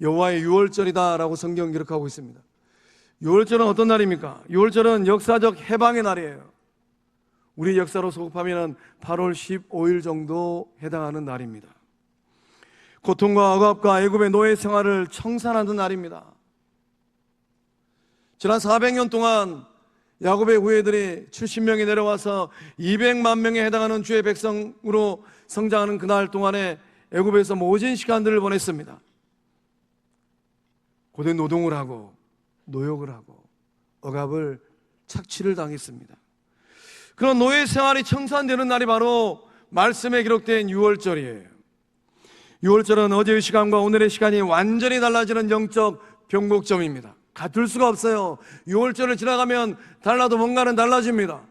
여호와의 유월절이다라고 성경 기록하고 있습니다. 유월절은 어떤 날입니까? 유월절은 역사적 해방의 날이에요. 우리 역사로 소급하면 8월 15일 정도 해당하는 날입니다. 고통과 억압과 애굽의 노예 생활을 청산하는 날입니다. 지난 400년 동안 야곱의 후예들이 70명이 내려와서 200만 명에 해당하는 주의 백성으로 성장하는 그날 동안에 애굽에서 모진 시간들을 보냈습니다. 고된 노동을 하고 노역을 하고 억압을 착취를 당했습니다. 그런 노예 생활이 청산되는 날이 바로 말씀에 기록된 유월절이에요. 유월절은 어제의 시간과 오늘의 시간이 완전히 달라지는 영적 변곡점입니다. 같을 수가 없어요. 유월절을 지나가면 달라도 뭔가는 달라집니다.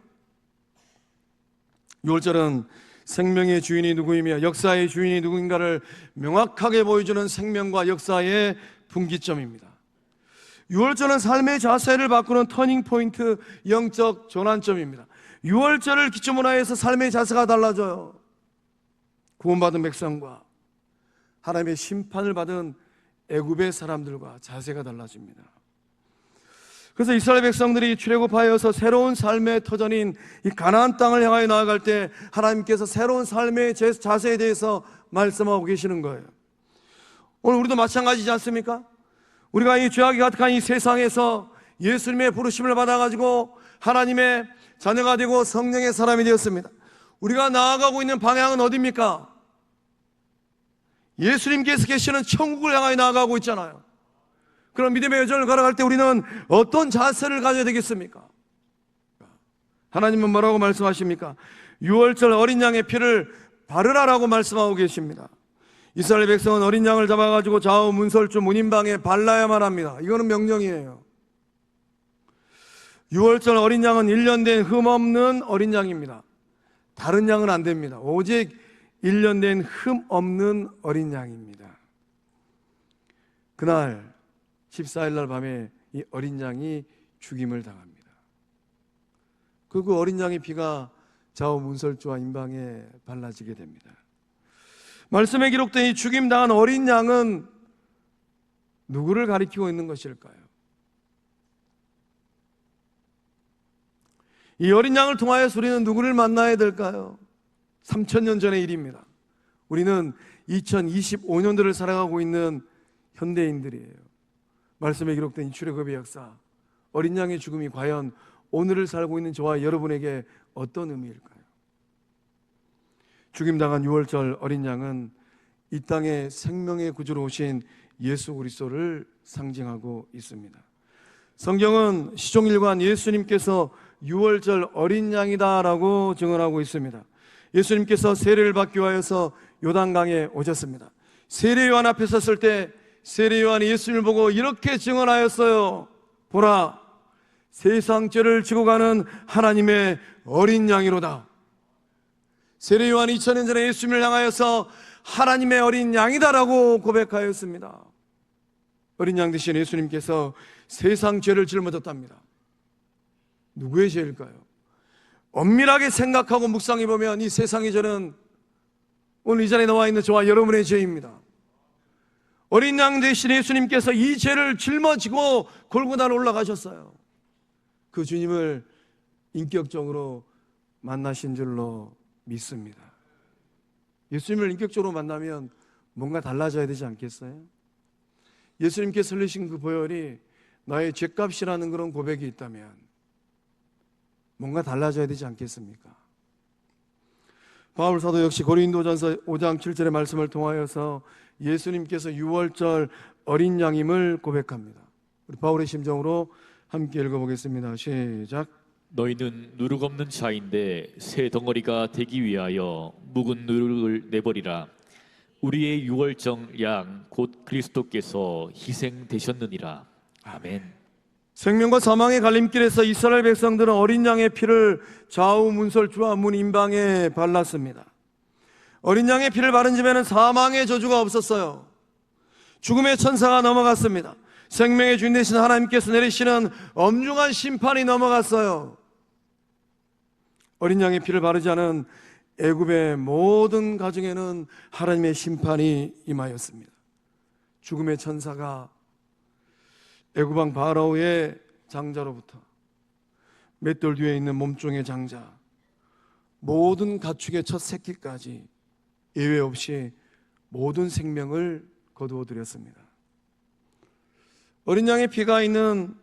유월절은 생명의 주인이 누구이며 역사의 주인이 누구인가를 명확하게 보여주는 생명과 역사의 분기점입니다. 유월절은 삶의 자세를 바꾸는 터닝포인트, 영적 전환점입니다. 유월절을 기점으로 해서 삶의 자세가 달라져요. 구원받은 백성과 하나님의 심판을 받은 애굽의 사람들과 자세가 달라집니다. 그래서 이스라엘 백성들이 출애굽하여서 새로운 삶의 터전인 이 가나안 땅을 향하여 나아갈 때 하나님께서 새로운 삶의 자세에 대해서 말씀하고 계시는 거예요. 오늘 우리도 마찬가지지 않습니까? 우리가 이 죄악이 가득한 이 세상에서 예수님의 부르심을 받아가지고 하나님의 자녀가 되고 성령의 사람이 되었습니다. 우리가 나아가고 있는 방향은 어디입니까? 예수님께서 계시는 천국을 향하여 나아가고 있잖아요. 그럼 믿음의 여정을 걸어갈 때 우리는 어떤 자세를 가져야 되겠습니까? 하나님은 뭐라고 말씀하십니까? 유월절 어린 양의 피를 바르라라고 말씀하고 계십니다. 이스라엘 백성은 어린 양을 잡아가지고 좌우 문설주 문인방에 발라야만 합니다. 이거는 명령이에요. 유월절 어린 양은 1년 된 흠 없는 어린 양입니다. 다른 양은 안 됩니다. 오직 1년 된 흠 없는 어린 양입니다. 그날 14일 날 밤에 이 어린 양이 죽임을 당합니다. 그 어린 양의 피가 좌우 문설주와 인방에 발라지게 됩니다. 말씀에 기록된 이 죽임당한 어린 양은 누구를 가리키고 있는 것일까요? 이 어린 양을 통하여서 우리는 누구를 만나야 될까요? 3000년 전의 일입니다. 우리는 2025년도를 살아가고 있는 현대인들이에요. 말씀에 기록된 이 출애굽의 역사, 어린 양의 죽음이 과연 오늘을 살고 있는 저와 여러분에게 어떤 의미일까요? 죽임당한 유월절 어린 양은 이 땅에 생명의 구주로 오신 예수 그리스도를 상징하고 있습니다. 성경은 시종일관 예수님께서 유월절 어린 양이다라고 증언하고 있습니다. 예수님께서 세례를 받기 위하여서 요단강에 오셨습니다. 세례 요한 앞에 섰을 때 세례 요한이 예수님을 보고 이렇게 증언하였어요. 보라, 세상 죄를 지고 가는 하나님의 어린 양이로다. 세례 요한이 2000년 전에 예수님을 향하여서 하나님의 어린 양이다라고 고백하였습니다. 어린 양 대신 예수님께서 세상 죄를 짊어졌답니다. 누구의 죄일까요? 엄밀하게 생각하고 묵상해 보면 이 세상의 죄는 오늘 이 자리에 나와 있는 저와 여러분의 죄입니다. 어린 양 대신 예수님께서 이 죄를 짊어지고 골고다로 올라가셨어요. 그 주님을 인격적으로 만나신 줄로 믿습니다. 예수님을 인격적으로 만나면 뭔가 달라져야 되지 않겠어요? 예수님께서 흘리신 그 보혈이 나의 죄값이라는 그런 고백이 있다면 뭔가 달라져야 되지 않겠습니까? 바울 사도 역시 고린도전서 5장 7절의 말씀을 통하여서 예수님께서 유월절 어린 양임을 고백합니다. 우리 바울의 심정으로 함께 읽어보겠습니다. 시작. 너희는 누룩 없는 자인데 새 덩어리가 되기 위하여 묵은 누룩을 내버리라. 우리의 유월절 양 곧 그리스도께서 희생되셨느니라. 아멘. 생명과 사망의 갈림길에서 이스라엘 백성들은 어린 양의 피를 좌우 문설주와 문인방에 발랐습니다. 어린 양의 피를 바른 집에는 사망의 저주가 없었어요. 죽음의 천사가 넘어갔습니다. 생명의 주인 되신 하나님께서 내리시는 엄중한 심판이 넘어갔어요. 어린 양의 피를 바르지 않은 애굽의 모든 가정에는 하나님의 심판이 임하였습니다. 죽음의 천사가 애굽 왕 바라오의 장자로부터 맷돌 뒤에 있는 몸종의 장자, 모든 가축의 첫 새끼까지 예외 없이 모든 생명을 거두어 드렸습니다. 어린 양의 피가 있는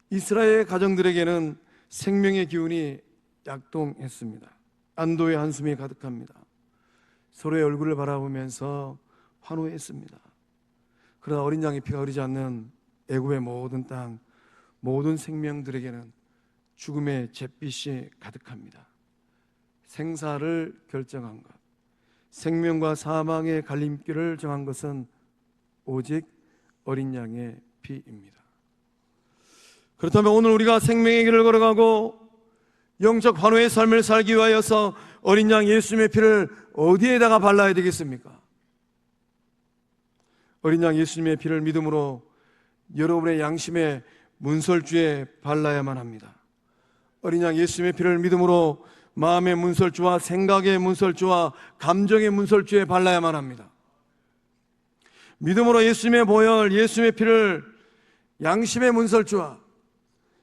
이스라엘 가정들에게는 생명의 기운이 약동했습니다. 안도의 한숨이 가득합니다. 서로의 얼굴을 바라보면서 환호했습니다. 그러나 어린 양의 피가 흐르지 않는 애굽의 모든 땅, 모든 생명들에게는 죽음의 잿빛이 가득합니다. 생사를 결정한 것, 생명과 사망의 갈림길을 정한 것은 오직 어린 양의 피입니다. 그렇다면 오늘 우리가 생명의 길을 걸어가고 영적 환호의 삶을 살기 위하여서 어린 양 예수님의 피를 어디에다가 발라야 되겠습니까? 어린 양 예수님의 피를 믿음으로 여러분의 양심의 문설주에 발라야만 합니다. 어린 양 예수님의 피를 믿음으로 마음의 문설주와 생각의 문설주와 감정의 문설주에 발라야만 합니다. 믿음으로 예수님의 보혈, 예수님의 피를 양심의 문설주와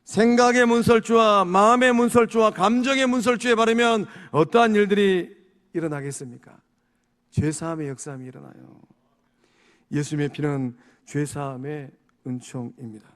생각의 문설주와 마음의 문설주와 감정의 문설주에 바르면 어떠한 일들이 일어나겠습니까? 죄사함의 역사함이 일어나요. 예수님의 피는 죄사함의 은총입니다.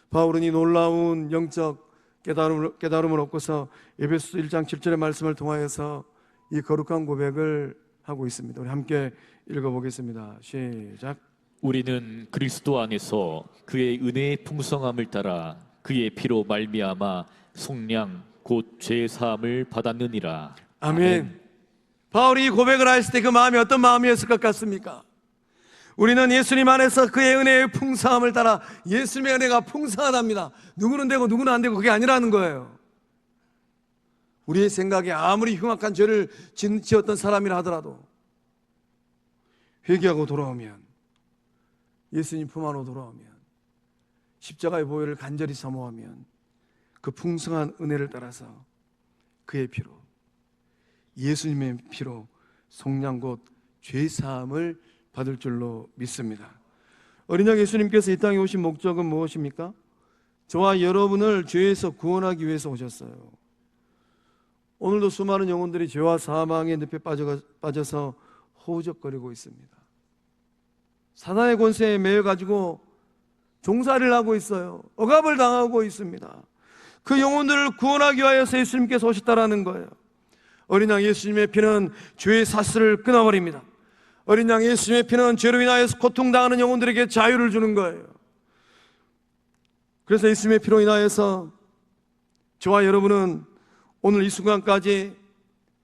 바울은 이 놀라운 영적 깨달음을 얻고서 에베소서 1장 7절의 말씀을 통하여서 이 거룩한 고백을 하고 있습니다. 우리 함께 읽어보겠습니다. 시작. 우리는 그리스도 안에서 그의 은혜의 풍성함을 따라 그의 피로 말미암아 속량 곧 죄 사함을 받았느니라. 아멘. 바울이 이 고백을 했을 때 그 마음이 어떤 마음이었을 것 같습니까? 우리는 예수님 안에서 그의 은혜의 풍성함을 따라, 예수님의 은혜가 풍성하답니다. 누구는 되고 누구는 안 되고 그게 아니라는 거예요. 우리의 생각에 아무리 흉악한 죄를 지었던 사람이라 하더라도 회개하고 돌아오면, 예수님 품 안으로 돌아오면, 십자가의 보혈을 간절히 사모하면 그 풍성한 은혜를 따라서 그의 피로, 예수님의 피로 속량 곧 죄사함을 받을 줄로 믿습니다. 어린 양 예수님께서 이 땅에 오신 목적은 무엇입니까? 저와 여러분을 죄에서 구원하기 위해서 오셨어요. 오늘도 수많은 영혼들이 죄와 사망의 늪에 빠져서 허우적거리고 있습니다. 사단의 권세에 매여가지고 종살이를 하고 있어요. 억압을 당하고 있습니다. 그 영혼들을 구원하기 위하여서 예수님께서 오셨다라는 거예요. 어린 양 예수님의 피는 죄의 사슬을 끊어버립니다. 어린 양 예수님의 피는 죄로 인하여서 고통당하는 영혼들에게 자유를 주는 거예요. 그래서 예수님의 피로 인하여서 저와 여러분은 오늘 이 순간까지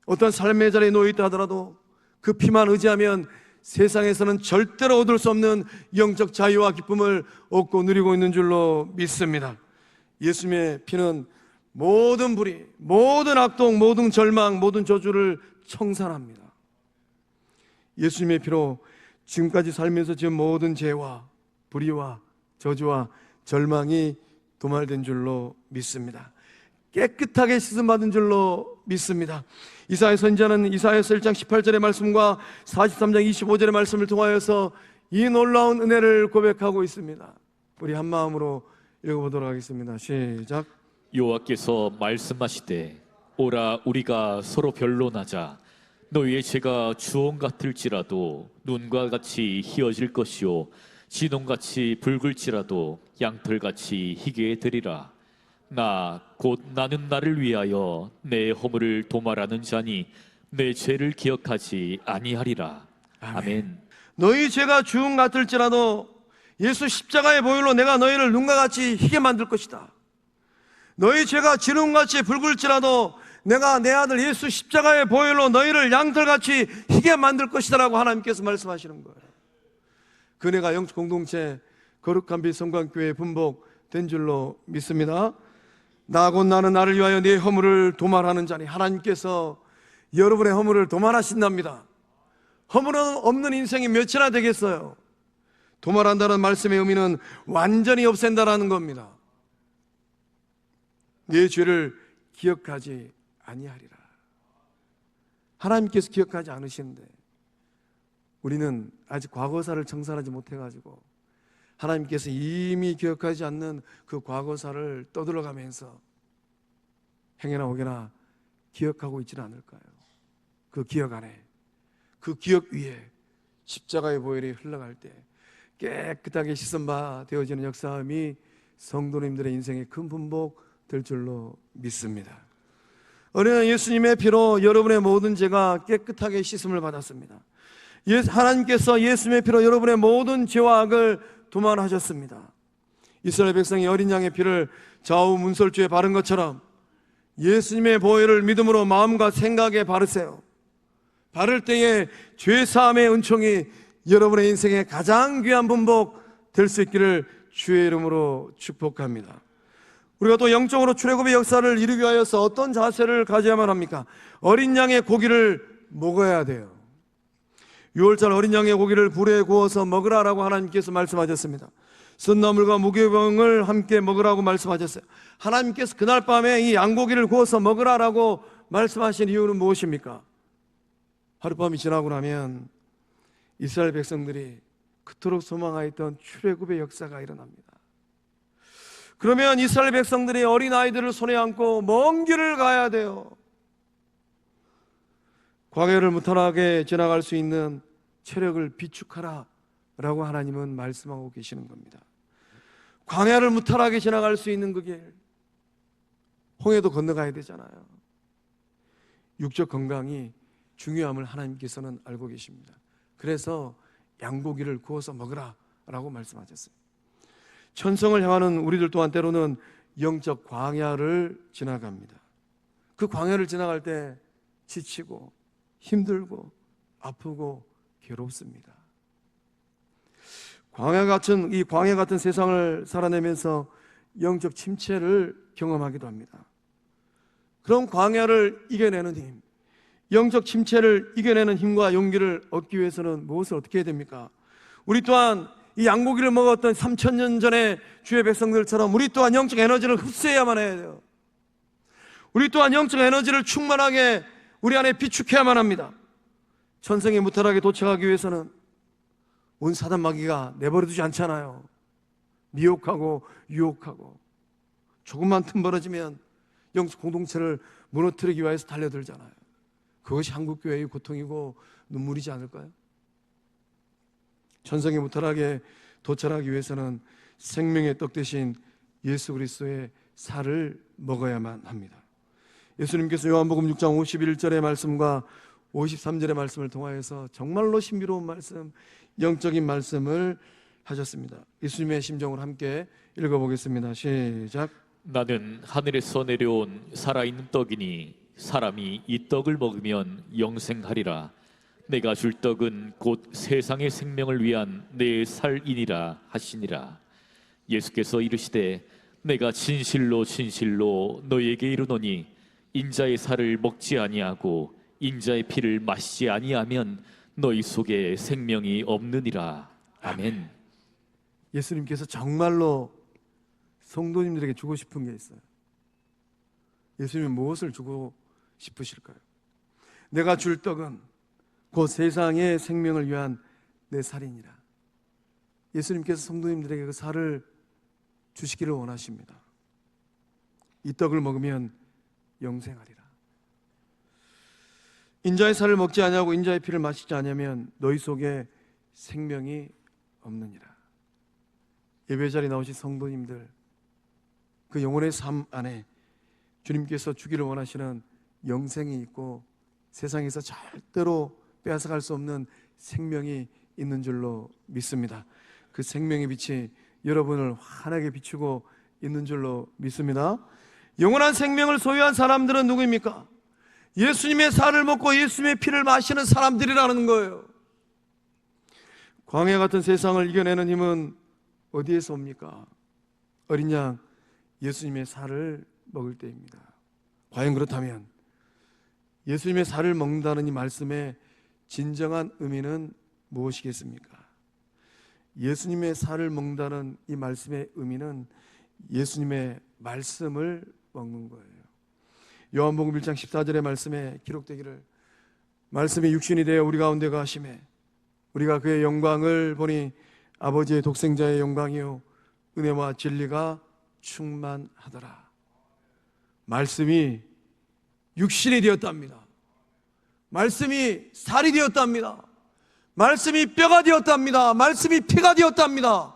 어떤 삶의 자리에 놓여있다 하더라도 그 피만 의지하면 세상에서는 절대로 얻을 수 없는 영적 자유와 기쁨을 얻고 누리고 있는 줄로 믿습니다. 예수님의 피는 모든 불의, 모든 악동, 모든 절망, 모든 저주를 청산합니다. 예수님의 피로 지금까지 살면서 지은 모든 죄와 불의와 저주와 절망이 도말된 줄로 믿습니다. 깨끗하게 씻음받은 줄로 믿습니다. 이사야 선지자는 이사야서 1장 18절의 말씀과 43장 25절의 말씀을 통하여서 이 놀라운 은혜를 고백하고 있습니다. 우리 한 마음으로 읽어보도록 하겠습니다. 시작. 여호와께서 말씀하시되 오라 우리가 서로 변론하자. 너희의 죄가 주홍 같을지라도 눈과 같이 희어질 것이요 진홍같이 붉을지라도 양털같이 희게 되리라. 나 곧 나는 나를 위하여 내 허물을 도말하는 자니 내 죄를 기억하지 아니하리라. 아멘. 너희 죄가 주홍 같을지라도 예수 십자가의 보혈로 내가 너희를 눈과 같이 희게 만들 것이다. 너희 죄가 진홍같이 붉을지라도 내가 내 아들 예수 십자가의 보혈로 너희를 양털같이 희게 만들 것이다 라고 하나님께서 말씀하시는 거예요. 그 은혜가 영적 공동체 거룩한 빛 성광교회에 분복된 줄로 믿습니다. 나 곧 나는 나를 위하여 네 허물을 도말하는 자니, 하나님께서 여러분의 허물을 도말하신답니다. 허물은 없는 인생이 몇이나 되겠어요. 도말한다는 말씀의 의미는 완전히 없앤다라는 겁니다. 네 죄를 기억하지 아니하리라. 하나님께서 기억하지 않으시는데 우리는 아직 과거사를 청산하지 못해가지고 하나님께서 이미 기억하지 않는 그 과거사를 떠들어가면서 행여나 혹여나 기억하고 있지는 않을까요? 그 기억 안에, 그 기억 위에 십자가의 보혈이 흘러갈 때 깨끗하게 씻은 바 되어지는 역사함이 성도님들의 인생에 큰 분복 될 줄로 믿습니다. 어린아이 예수님의 피로 여러분의 모든 죄가 깨끗하게 씻음을 받았습니다. 하나님께서 예수님의 피로 여러분의 모든 죄와 악을 도말하셨습니다. 이스라엘 백성이 어린 양의 피를 좌우 문설주에 바른 것처럼 예수님의 보혈을 믿음으로 마음과 생각에 바르세요. 바를 때에 죄사함의 은총이 여러분의 인생에 가장 귀한 분복 될 수 있기를 주의 이름으로 축복합니다. 우리가 또 영적으로 출애굽의 역사를 이루기 위하여서 어떤 자세를 가져야만 합니까? 어린 양의 고기를 먹어야 돼요. 6월절 어린 양의 고기를 불에 구워서 먹으라라고 하나님께서 말씀하셨습니다. 쓴나물과 무교병을 함께 먹으라고 말씀하셨어요. 하나님께서 그날 밤에 이 양고기를 구워서 먹으라라고 말씀하신 이유는 무엇입니까? 하룻밤이 지나고 나면 이스라엘 백성들이 그토록 소망하였던 출애굽의 역사가 일어납니다. 그러면 이스라엘 백성들이 어린아이들을 손에 안고 먼 길을 가야 돼요. 광야를 무탈하게 지나갈 수 있는 체력을 비축하라 라고 하나님은 말씀하고 계시는 겁니다. 광야를 무탈하게 지나갈 수 있는 그 길, 홍해도 건너가야 되잖아요. 육적 건강이 중요함을 하나님께서는 알고 계십니다. 그래서 양고기를 구워서 먹으라 라고 말씀하셨어요. 천성을 향하는 우리들 또한 때로는 영적 광야를 지나갑니다. 그 광야를 지나갈 때 지치고 힘들고 아프고 괴롭습니다. 광야 같은 세상을 살아내면서 영적 침체를 경험하기도 합니다. 그런 광야를 이겨내는 힘, 영적 침체를 이겨내는 힘과 용기를 얻기 위해서는 무엇을 어떻게 해야 됩니까? 우리 또한 이 양고기를 먹었던 3000년 전에 주의 백성들처럼 우리 또한 영적 에너지를 흡수해야만 해야 돼요. 우리 또한 영적 에너지를 충만하게 우리 안에 비축해야만 합니다. 천성에 무탈하게 도착하기 위해서는 온 사단 마귀가 내버려두지 않잖아요. 미혹하고 유혹하고 조금만 틈 벌어지면 영적 공동체를 무너뜨리기 위해서 달려들잖아요. 그것이 한국교회의 고통이고 눈물이지 않을까요? 천성에 무탈하게 도착하기 위해서는 생명의 떡 대신 예수 그리스도의 살을 먹어야만 합니다. 예수님께서 요한복음 6장 51절의 말씀과 53절의 말씀을 통하여서 정말로 신비로운 말씀, 영적인 말씀을 하셨습니다. 예수님의 심정을 함께 읽어보겠습니다. 시작. 나는 하늘에서 내려온 살아있는 떡이니 사람이 이 떡을 먹으면 영생하리라. 내가 줄 떡은 곧 세상의 생명을 위한 내 살이니라 하시니라. 예수께서 이르시되 내가 진실로 진실로 너희에게 이르노니 인자의 살을 먹지 아니하고 인자의 피를 마시지 아니하면 너희 속에 생명이 없느니라. 아멘. 예수님께서 정말로 성도님들에게 주고 싶은 게 있어요. 예수님은 무엇을 주고 싶으실까요? 내가 줄 떡은 곧 세상의 생명을 위한 내 살이니라. 예수님께서 성도님들에게 그 살을 주시기를 원하십니다. 이 떡을 먹으면 영생하리라. 인자의 살을 먹지 아니하고 인자의 피를 마시지 아니하면 너희 속에 생명이 없느니라. 예배 자리에 나오신 성도님들, 그 영혼의 삶 안에 주님께서 주기를 원하시는 영생이 있고 세상에서 절대로 빼앗아갈 수 없는 생명이 있는 줄로 믿습니다. 그 생명의 빛이 여러분을 환하게 비추고 있는 줄로 믿습니다. 영원한 생명을 소유한 사람들은 누구입니까? 예수님의 살을 먹고 예수님의 피를 마시는 사람들이라는 거예요. 광야 같은 세상을 이겨내는 힘은 어디에서 옵니까? 어린 양 예수님의 살을 먹을 때입니다. 과연 그렇다면 예수님의 살을 먹는다는 이 말씀의 진정한 의미는 무엇이겠습니까? 예수님의 살을 먹는다는 이 말씀의 의미는 예수님의 말씀을 먹는 거예요. 요한복음 1장 14절의 말씀에 기록되기를 말씀이 육신이 되어 우리 가운데 가심에 우리가 그의 영광을 보니 아버지의 독생자의 영광이요 은혜와 진리가 충만하더라. 말씀이 육신이 되었답니다. 말씀이 살이 되었답니다. 말씀이 뼈가 되었답니다. 말씀이 피가 되었답니다.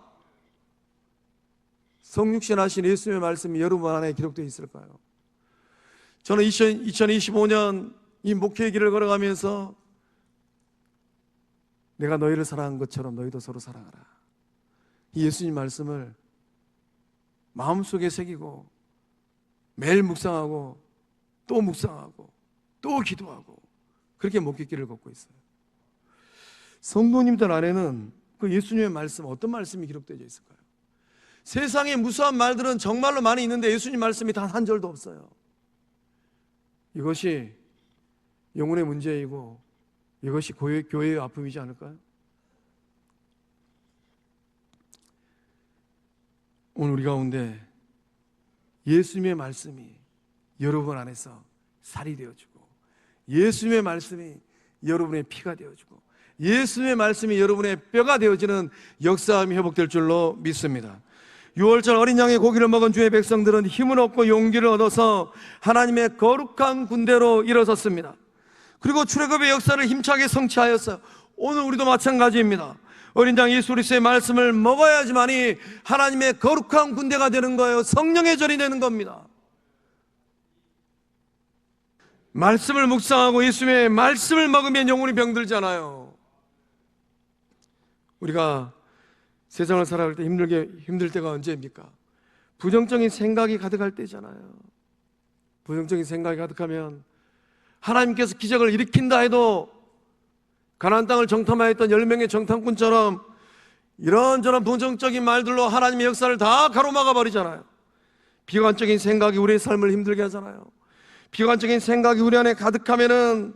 성육신하신 예수님의 말씀이 여러분 안에 기록되어 있을까요? 저는 2025년 이 목회의 길을 걸어가면서 내가 너희를 사랑한 것처럼 너희도 서로 사랑하라. 이 예수님 말씀을 마음속에 새기고 매일 묵상하고 또 묵상하고 또 기도하고 그렇게 목회길을 걷고 있어요. 성도님들 안에는 그 예수님의 말씀, 어떤 말씀이 기록되어 있을까요? 세상에 무수한 말들은 정말로 많이 있는데 예수님 말씀이 단 한 절도 없어요. 이것이 영혼의 문제이고 이것이 교회의 아픔이지 않을까요? 오늘 우리 가운데 예수님의 말씀이 여러분 안에서 살이 되어주고 예수님의 말씀이 여러분의 피가 되어주고 예수님의 말씀이 여러분의 뼈가 되어지는 역사함이 회복될 줄로 믿습니다. 6월절 어린 양의 고기를 먹은 주의 백성들은 힘을 얻고 용기를 얻어서 하나님의 거룩한 군대로 일어섰습니다. 그리고 출애굽의 역사를 힘차게 성취하였어요. 오늘 우리도 마찬가지입니다. 어린 양 예수 그리스도의 말씀을 먹어야지만이 하나님의 거룩한 군대가 되는 거예요. 성령의 절이 되는 겁니다. 말씀을 묵상하고 예수님의 말씀을 먹으면 영혼이 병들잖아요. 우리가 세상을 살아갈 때 힘들 때가 언제입니까? 부정적인 생각이 가득할 때잖아요. 부정적인 생각이 가득하면 하나님께서 기적을 일으킨다 해도 가나안 땅을 정탐하였던 10명의 정탐꾼처럼 이런저런 부정적인 말들로 하나님의 역사를 다 가로막아 버리잖아요. 비관적인 생각이 우리의 삶을 힘들게 하잖아요. 비관적인 생각이 우리 안에 가득하면은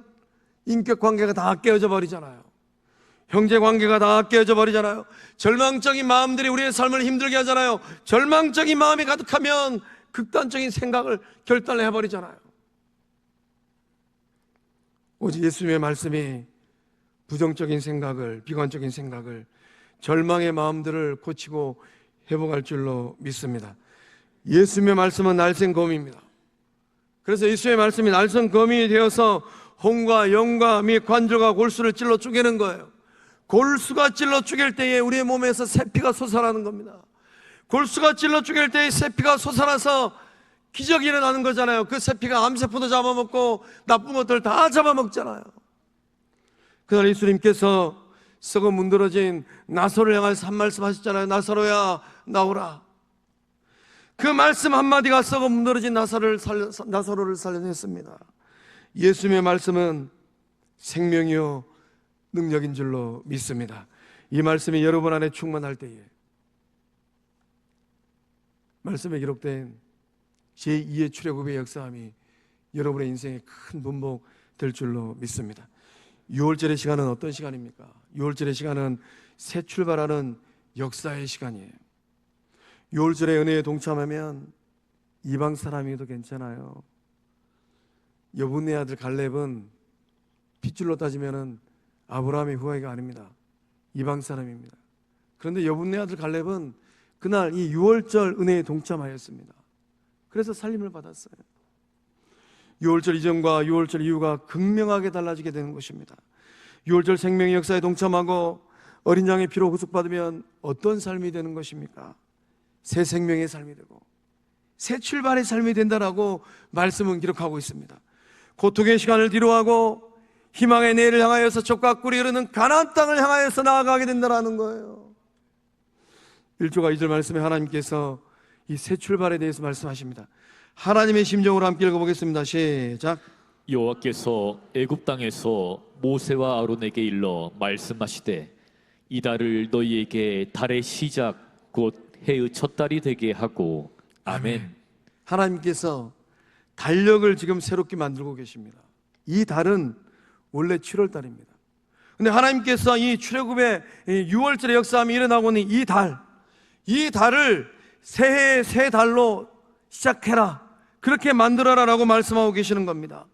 인격 관계가 다 깨어져 버리잖아요. 형제 관계가 다 깨어져 버리잖아요. 절망적인 마음들이 우리의 삶을 힘들게 하잖아요. 절망적인 마음이 가득하면 극단적인 생각을 결단을 해버리잖아요. 오직 예수님의 말씀이 부정적인 생각을, 비관적인 생각을, 절망의 마음들을 고치고 회복할 줄로 믿습니다. 예수님의 말씀은 날쌘 검입니다. 그래서 예수님의 말씀이 날쌘 검이 되어서 혼과 영과 및 관절과 골수를 찔러 쪼개는 거예요. 골수가 찔러 쪼갤 때에 우리의 몸에서 새피가 솟아나는 겁니다. 골수가 찔러 쪼갤 때에 새피가 솟아나서 기적이 일어나는 거잖아요. 그 새피가 암세포도 잡아먹고 나쁜 것들 다 잡아먹잖아요. 그날 예수님께서 썩어 문드러진 나사로를 향해서 한 말씀 하셨잖아요. 나사로야 나오라. 그 말씀 한마디가 썩어 문드러진 나사로를 살려냈습니다. 예수님의 말씀은 생명이요 능력인 줄로 믿습니다. 이 말씀이 여러분 안에 충만할 때에 말씀에 기록된 제2의 출애굽의 역사함이 여러분의 인생에 큰 분복 될 줄로 믿습니다. 6월절의 시간은 어떤 시간입니까? 6월절의 시간은 새 출발하는 역사의 시간이에요. 6월절의 은혜에 동참하면 이방 사람이어도 괜찮아요. 여분네 아들 갈렙은 핏줄로 따지면은 아브라함의 후裔가 아닙니다. 이방 사람입니다. 그런데 여분네 아들 갈렙은 그날 이 6월절 은혜에 동참하였습니다. 그래서 살림을 받았어요. 6월절 이전과 6월절 이후가 극명하게 달라지게 되는 것입니다. 6월절 생명의 역사에 동참하고 어린 양의 피로 구속받으면 어떤 삶이 되는 것입니까? 새 생명의 삶이 되고 새 출발의 삶이 된다라고 말씀은 기록하고 있습니다. 고통의 시간을 뒤로하고 희망의 내일을 향하여서 젖과 꿀이 흐르는 가나안 땅을 향하여서 나아가게 된다는 거예요. 1조가 2절 말씀에 하나님께서 이 새 출발에 대해서 말씀하십니다. 하나님의 심정으로 함께 읽어보겠습니다. 시작. 여호와께서 애굽 땅에서 모세와 아론에게 일러 말씀하시되 이 달을 너희에게 달의 시작 곧 해의 첫 달이 되게 하고 아멘. 하나님께서 달력을 지금 새롭게 만들고 계십니다. 이 달은 원래 7월 달입니다. 근데 하나님께서 이 출애굽의 6월절의 역사함이 일어나고 있는 이 달을 새해의 새 달로 시작해라, 그렇게 만들어라 라고 말씀하고 계시는 겁니다.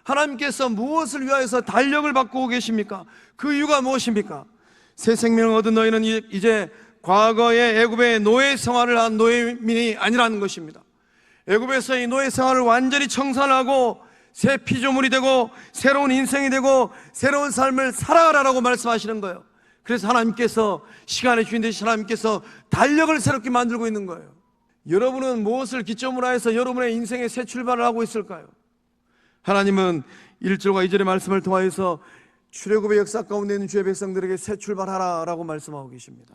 하나님께서 무엇을 위하여서 달력을 바꾸고 계십니까? 그 이유가 무엇입니까? 새 생명을 얻은 너희는 이제 과거의 애굽의 노예 생활을 한 노예민이 아니라는 것입니다. 애굽에서의 노예 생활을 완전히 청산하고 새 피조물이 되고 새로운 인생이 되고 새로운 삶을 살아가라라고 말씀하시는 거예요. 그래서 하나님께서, 시간의 주인 되신 하나님께서 달력을 새롭게 만들고 있는 거예요. 여러분은 무엇을 기점으로 해서 여러분의 인생의 새 출발을 하고 있을까요? 하나님은 1절과 2절의 말씀을 통하여서 출애굽의 역사 가운데 있는 주의 백성들에게 새 출발하라 라고 말씀하고 계십니다.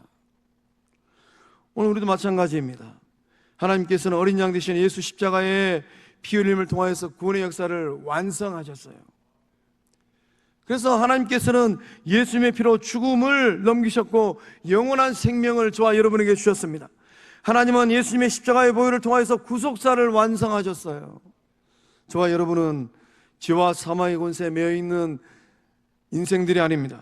오늘 우리도 마찬가지입니다. 하나님께서는 어린 양 되신 예수 십자가의 피 흘림을 통하여서 구원의 역사를 완성하셨어요. 그래서 하나님께서는 예수님의 피로 죽음을 넘기셨고 영원한 생명을 저와 여러분에게 주셨습니다. 하나님은 예수님의 십자가의 보혈을 통하여서 구속사를 완성하셨어요. 저와 여러분은 죄와 사망의 권세에 매여있는 인생들이 아닙니다.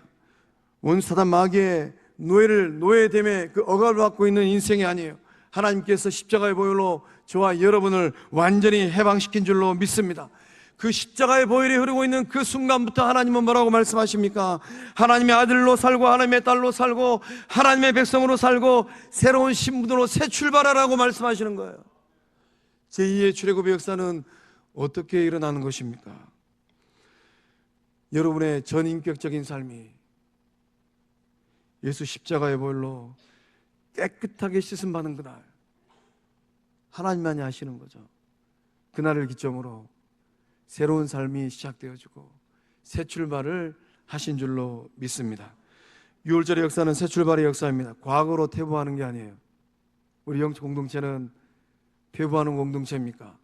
원사단 마귀의 노예됨에 그 억압을 받고 있는 인생이 아니에요. 하나님께서 십자가의 보혈로 저와 여러분을 완전히 해방시킨 줄로 믿습니다. 그 십자가의 보혈이 흐르고 있는 그 순간부터 하나님은 뭐라고 말씀하십니까? 하나님의 아들로 살고 하나님의 딸로 살고 하나님의 백성으로 살고 새로운 신분으로 새 출발하라고 말씀하시는 거예요. 제2의 출애굽의 역사는 어떻게 일어나는 것입니까? 여러분의 전인격적인 삶이 예수 십자가의 보혈로 깨끗하게 씻음 받는 그날, 하나님만이 아시는 거죠. 그날을 기점으로 새로운 삶이 시작되어지고 새 출발을 하신 줄로 믿습니다. 6월절의 역사는 새 출발의 역사입니다. 과거로 퇴보하는 게 아니에요. 우리 영적 공동체는 퇴보하는 공동체입니까?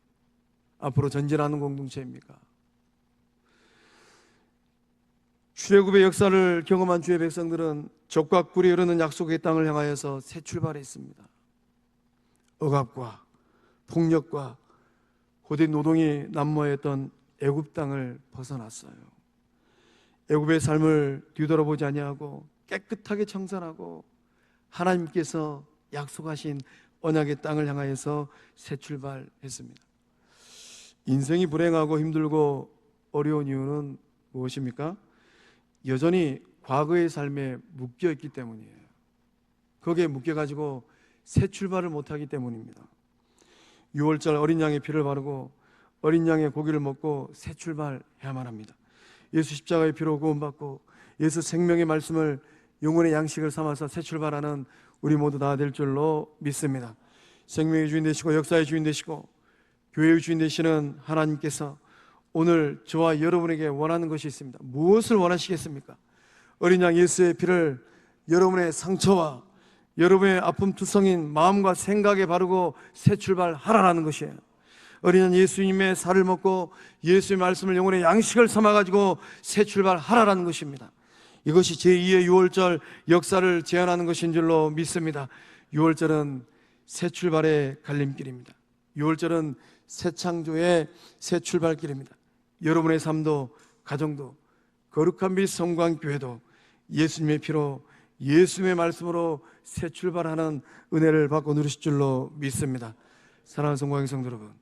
앞으로 전진하는 공동체입니까? 출애굽의 역사를 경험한 주의 백성들은 젖과 꿀이 흐르는 약속의 땅을 향하여서 새 출발했습니다. 억압과 폭력과 고된 노동이 난무했던 애굽 땅을 벗어났어요. 애굽의 삶을 뒤돌아보지 아니하고 깨끗하게 청산하고 하나님께서 약속하신 언약의 땅을 향하여서 새 출발했습니다. 인생이 불행하고 힘들고 어려운 이유는 무엇입니까? 여전히 과거의 삶에 묶여있기 때문이에요. 거기에 묶여가지고 새 출발을 못하기 때문입니다. 6월절 어린 양의 피를 바르고 어린 양의 고기를 먹고 새 출발해야만 합니다. 예수 십자가의 피로 구원받고 예수 생명의 말씀을 영혼의 양식을 삼아서 새 출발하는 우리 모두 다 될 줄로 믿습니다. 생명의 주인 되시고 역사의 주인 되시고 교회의 주인 되시는 하나님께서 오늘 저와 여러분에게 원하는 것이 있습니다. 무엇을 원하시겠습니까? 어린 양 예수의 피를 여러분의 상처와 여러분의 아픔투성인 마음과 생각에 바르고 새 출발하라는 것이에요. 어린 양 예수님의 살을 먹고 예수의 말씀을 영혼의 양식을 삼아가지고 새 출발하라는 것입니다. 이것이 제2의 6월절 역사를 제안하는 것인 줄로 믿습니다. 6월절은 새 출발의 갈림길입니다. 6월절은 새 창조의 새 출발길입니다. 여러분의 삶도 가정도 거룩한 빛 성광교회도 예수님의 피로 예수님의 말씀으로 새 출발하는 은혜를 받고 누리실 줄로 믿습니다. 사랑하는 성광의 성도 여러분,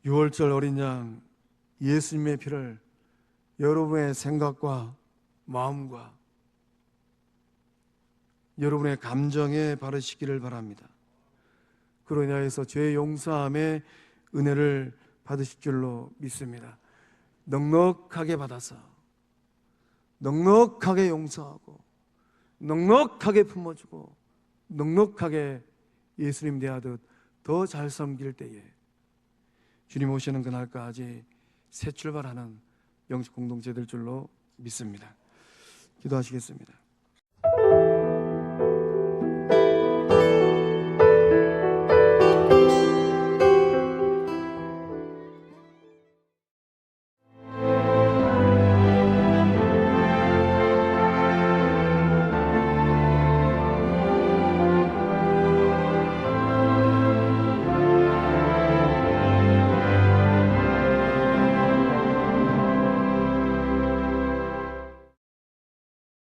6월절 어린 양 예수님의 피를 여러분의 생각과 마음과 여러분의 감정에 바르시기를 바랍니다. 그로 인하여서 죄의 용서함의 은혜를 받으실 줄로 믿습니다. 넉넉하게 받아서 넉넉하게 용서하고 넉넉하게 품어주고 넉넉하게 예수님 대하듯 더 잘 섬길 때에 주님 오시는 그날까지 새 출발하는 영적 공동체 될 줄로 믿습니다. 기도하시겠습니다.